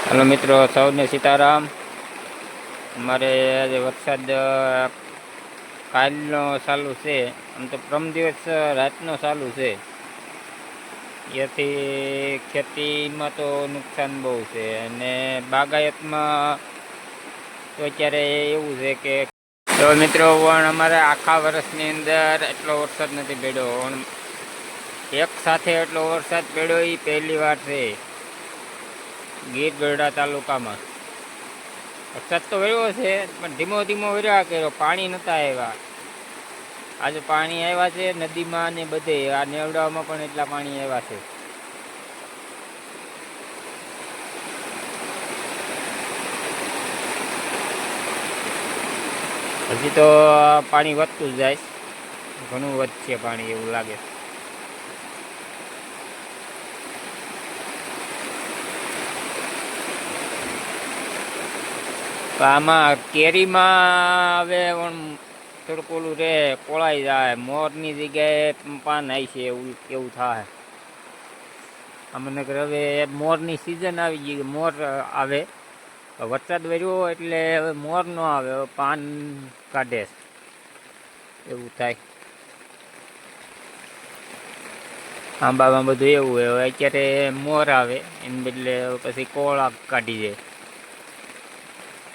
Hello मित्रों, सौने सीताराम। अमारे आज वरसाद कालनो चालू से, आम तो प्रम दिवस रातनो चालू से। याथी खेती में तो नुकसान बहु है अने बागायत में तो अत्यारे एवुं छे के तो मित्रों पण अमारे आखा वर्षनी अंदर एटलो वरसाद नथी पड्यो। एक साथे एटलो वरसाद पड्यो ई पहली वार छे गीर गढ़ડા तालुकामां। वरसाद तो वह्यो छे पण धीमो धीमो वर्या कर्यो, पाणी नता आव्या। आज पाणी आव्या छे नदीमां ने बधे, आ नेवडामां पण એટલા पाणी आव्या छे। हजी तो पाणी વધતું જ જાય, ઘણું વધશે પાણી એવું લાગે। તો આમાં કેરીમાં હવે થોડુંક ઓલું રે, કોળાઈ જાય, મોરની જગ્યાએ પાન આવી છે એવું કેવું થાય। આમાં હવે મોરની સિઝન આવી ગઈ, મોર આવે। વરસાદ વર્યો એટલે હવે મોર ન આવે, હવે પાન કાઢે એવું થાય। આંબામાં બધું એવું હોય, હવે અત્યારે મોર આવે એને બદલે પછી કોળા કાઢી જાય।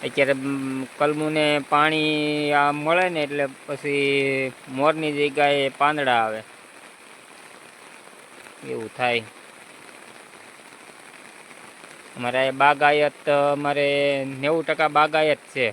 અત્યારે કલમુને પાણી આ મળે ને એટલે પછી મોરની જગ્યાએ પાંદડા આવે એવું થાય। અમારે બાગાયત અમારે 90% બાગાયત છે।